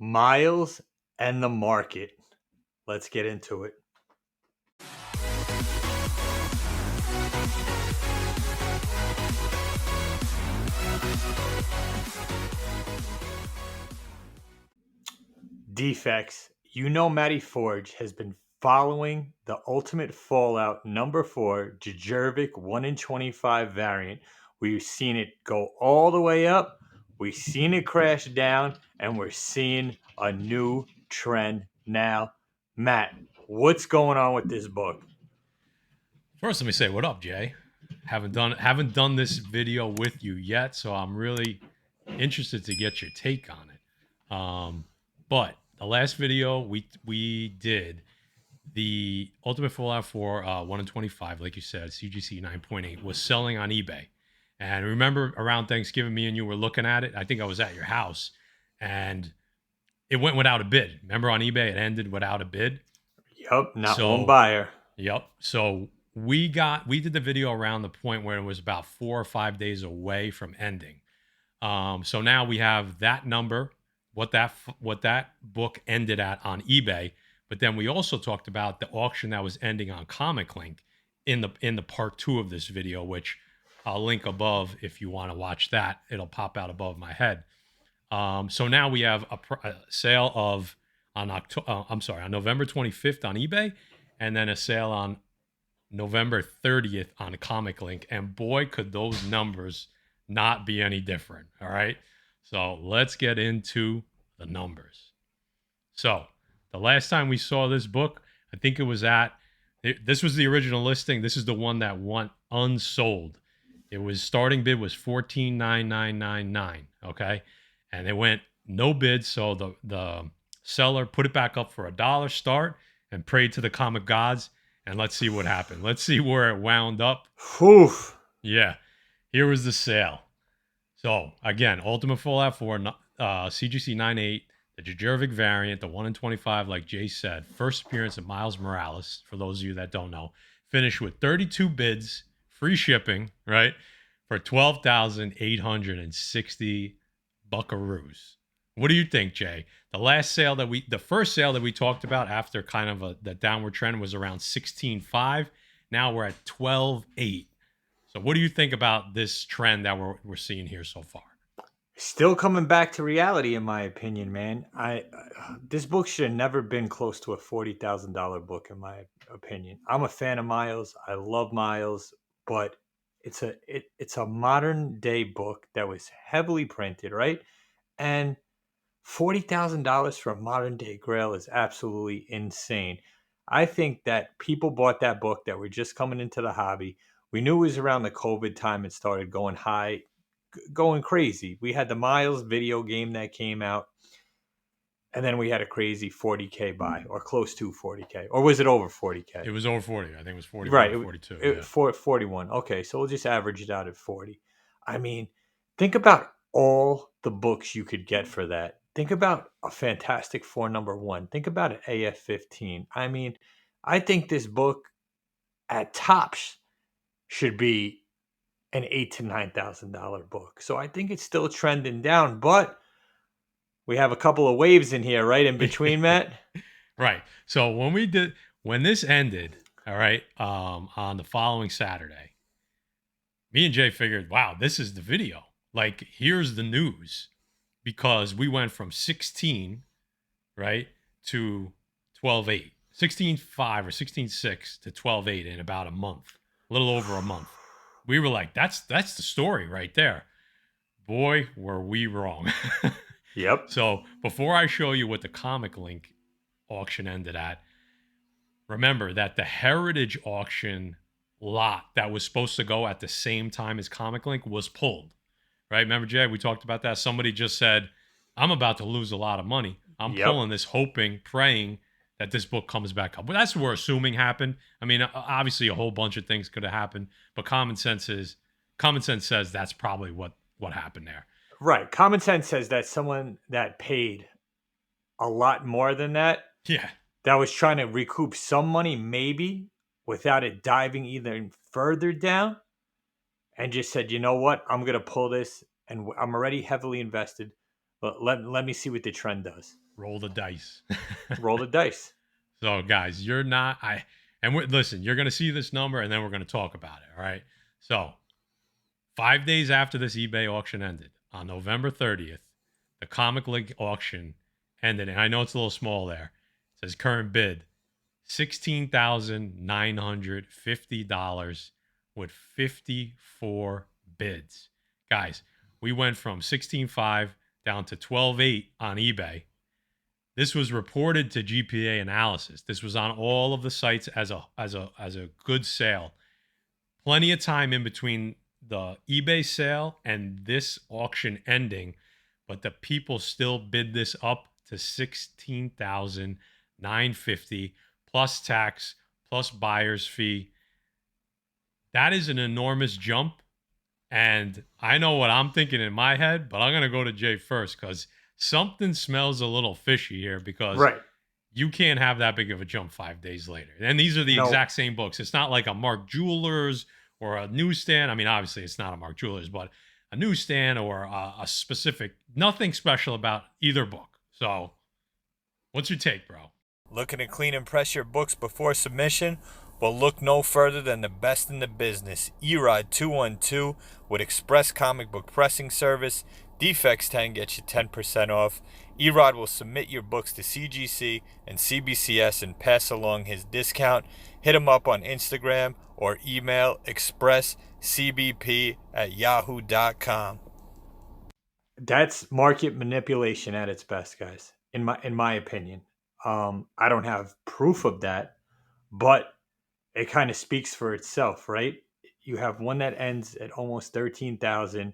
Miles and the market. Let's get into it. Defects. You know Matty Forge has been following the Ultimate Fallout number 4 Djurjevic 1 in 25 variant. We've seen it go all the way up, we've seen it crash down, and we're seeing a new trend now. Matt, what's going on with this book? First, let me say what up, Jay. Haven't done this video with you yet, so I'm really interested to get your take on it. But the last video we did, the Ultimate Fallout 4 1 in 25, like you said, CGC 9.8 was selling on eBay. And remember, around Thanksgiving, me and you were looking at it. I think I was at your house, and it went without a bid. Remember, on eBay, it ended without a bid. Yep, not one So buyer. Yep. So we did the video around the point where it was about 4 or 5 days away from ending. So now we have that number, what that book ended at on eBay. But then we also talked about the auction that was ending on ComicLink in the part 2 of this video, which I'll link above if you want to watch that. It'll pop out above my head. So now we have a sale of on November 25th on eBay, and then a sale on November 30th on ComicLink. And boy, could those numbers not be any different. All right. So let's get into the numbers. So the last time we saw this book, I think it was this was the original listing. This is the one that went unsold. It was starting bid was $14,999. Okay. And it went no bid. So the seller put it back up for $1 start and prayed to the comic gods, and let's see what happened. Let's see where it wound up. Whew. Yeah, here was the sale. So again, Ultimate Fallout 4, CGC 9.8, the Djurjevic variant, the 1 in 25, like Jay said, first appearance of Miles Morales, for those of you that don't know, finished with 32 bids, free shipping, right, for 12,860 buckaroos. What do you think, Jay? The first sale that we talked about after kind of the downward trend was around 16.5. Now we're at 12.8. So what do you think about this trend that we're seeing here so far? Still coming back to reality, in my opinion, man. This book should have never been close to a $40,000 book, in my opinion. I'm a fan of Miles. I love Miles, but it's a modern day book that was heavily printed, right? And $40,000 for a modern day Grail is absolutely insane. I think that people bought that book that were just coming into the hobby. We knew it was around the COVID time it started going high, going crazy. We had the Miles video game that came out, and then we had a crazy 40K buy, or close to 40K. Or was it over 40K? It was over 40. I think it was 41 Right. or 42. 41. Okay, so we'll just average it out at 40. I mean, think about all the books you could get for that. Think about a Fantastic Four #1. Think about an AF-15. I mean, I think this book at tops should be an $8,000 to $9,000 book. So I think it's still trending down, but we have a couple of waves in here, right in between, Matt. Right. So when this ended, all right, on the following Saturday, me and Jay figured, wow, this is the video. Like, here's the news, because we went from 16, right, to 12.8, 16.5 or 16.6 to 12.8 in about a month, a little over a month. We were like, that's the story right there. Boy, were we wrong. Yep. So before I show you what the ComicLink auction ended at, remember that the Heritage auction lot that was supposed to go at the same time as ComicLink was pulled. Right? Remember, Jay, we talked about that. Somebody just said, I'm about to lose a lot of money. I'm pulling this, hoping, praying that this book comes back up. But that's what we're assuming happened. I mean, obviously a whole bunch of things could have happened, but common sense says that's probably what happened there. Right. Common sense says that someone that paid a lot more than that, that was trying to recoup some money, maybe, without it diving even further down, and just said, you know what, I'm going to pull this, and I'm already heavily invested. Let me see what the trend does. Roll the dice. Roll the dice. So, guys, you're not and listen, you're going to see this number, and then we're going to talk about it. All right. So, 5 days after this eBay auction ended, on November 30th, the Comic Link auction ended, and I know it's a little small there. It says current bid $16,950 with 54 bids. Guys, we went from 16.5 down to 12.8 on eBay. This was reported to GPA Analysis. This was on all of the sites as a good sale. Plenty of time in between the eBay sale and this auction ending, but the people still bid this up to 16,950 plus tax plus buyer's fee. That is an enormous jump, and I know what I'm thinking in my head, but I'm going to go to Jay first because something smells a little fishy here, because Right. you can't have that big of a jump 5 days later. And these are the No. exact same books. It's not like a Mark Jewelers or a newsstand. I mean, obviously it's not a Mark Jewelers, but a newsstand or a specific, nothing special about either book. So what's your take, bro? Looking to clean and press your books before submission? Well, look no further than the best in the business, EROD 212 with Express Comic Book Pressing Service. Defects 10 gets you 10% off. EROD will submit your books to CGC and CBCS and pass along his discount. Hit him up on Instagram or email expresscbp@yahoo.com. That's market manipulation at its best, guys. In my opinion, I don't have proof of that, but it kind of speaks for itself, right? You have one that ends at almost 13,000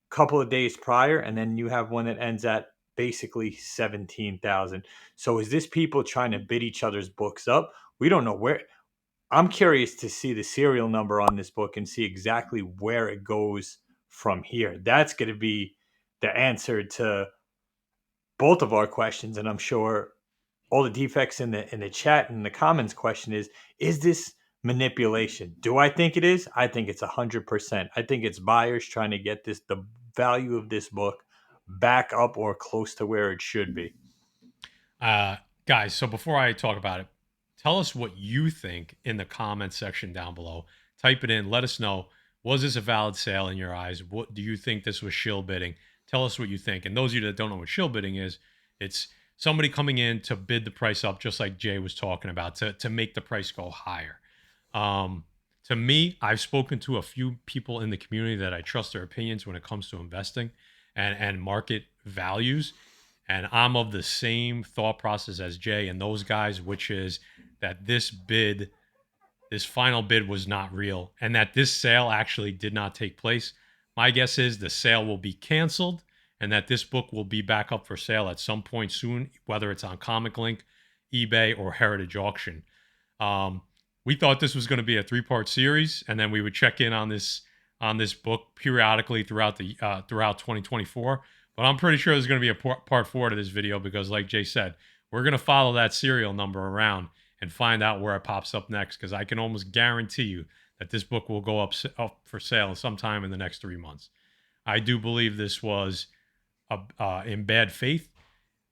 couple of days prior, and then you have one that ends at basically 17,000. So is this people trying to bid each other's books up? We don't know where. I'm curious to see the serial number on this book and see exactly where it goes from here. That's going to be the answer to both of our questions, and I'm sure all the defects in the chat and the comments question is this manipulation? Do I think it is? I think it's 100%. I think it's buyers trying to get the value of this book back up or close to where it should be. Guys, so before I talk about it, tell us what you think in the comments section down below. Type it in. Let us know. Was this a valid sale in your eyes? What do you think this was shill bidding? Tell us what you think. And those of you that don't know what shill bidding is, it's somebody coming in to bid the price up, just like Jay was talking about, to make the price go higher. To me, I've spoken to a few people in the community that I trust their opinions when it comes to investing and market values. And I'm of the same thought process as Jay and those guys, which is that this final bid was not real and that this sale actually did not take place. My guess is the sale will be canceled and that this book will be back up for sale at some point soon, whether it's on ComicLink, eBay, or Heritage Auction. We thought this was going to be a 3-part series, and then we would check in on this book periodically throughout 2024. But I'm pretty sure there's going to be a part 4 to this video because, like Jay said, we're going to follow that serial number around and find out where it pops up next, because I can almost guarantee you that this book will go up for sale sometime in the next 3 months. I do believe this was in bad faith.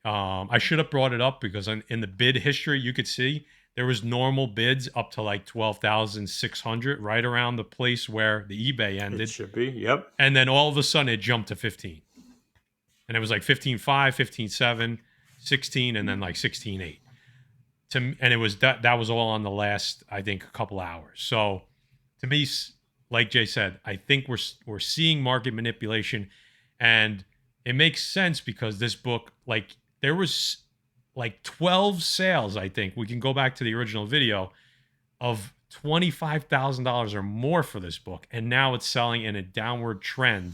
I should have brought it up because in the bid history, you could see there was normal bids up to like 12,600, right around the place where the eBay ended. It should be, yep. And then all of a sudden it jumped to 15. And it was like 15.5, 15.7, 16, and then like 16.8. And it was that was all on the last, I think, a couple hours. So to me, like Jay said, I think we're seeing market manipulation, and it makes sense because this book, like, there was like 12 sales, I think. We can go back to the original video of $25,000 or more for this book, and now it's selling in a downward trend,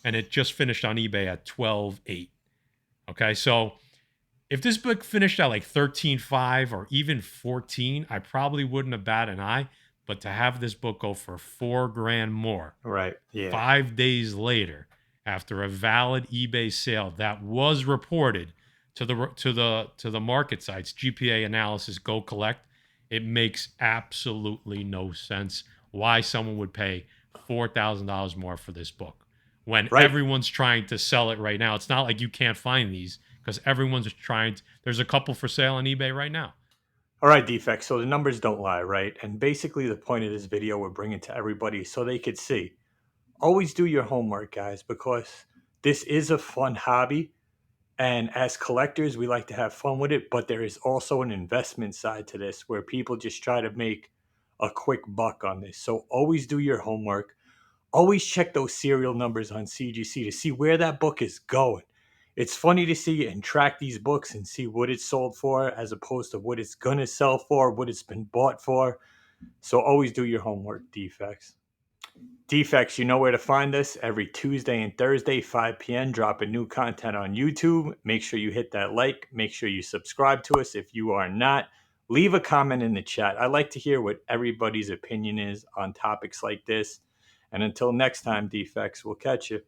and it just finished on eBay at 12.8. Okay, so if this book finished at like 13.5 or even 14, I probably wouldn't have batted an eye. But to have this book go for $4,000 more, right? Yeah, 5 days later, after a valid eBay sale that was reported to the market sites, GPA Analysis, Go Collect, it makes absolutely no sense why someone would pay $4,000 more for this book. when Right. everyone's trying to sell it right now. It's not like you can't find these because everyone's trying to, there's a couple for sale on eBay right now. All right, Defects. So the numbers don't lie, right? And basically, the point of this video we're bringing to everybody so they could see. Always do your homework, guys, because this is a fun hobby. And as collectors, we like to have fun with it. But there is also an investment side to this where people just try to make a quick buck on this. So always do your homework. Always check those serial numbers on CGC to see where that book is going. It's funny to see and track these books and see what it's sold for as opposed to what it's going to sell for, what it's been bought for. So always do your homework, Defects. Defects, you know where to find us every Tuesday and Thursday, 5 p.m. Dropping new content on YouTube. Make sure you hit that like. Make sure you subscribe to us if you are not. Leave a comment in the chat. I like to hear what everybody's opinion is on topics like this. And until next time, Defects, we'll catch you.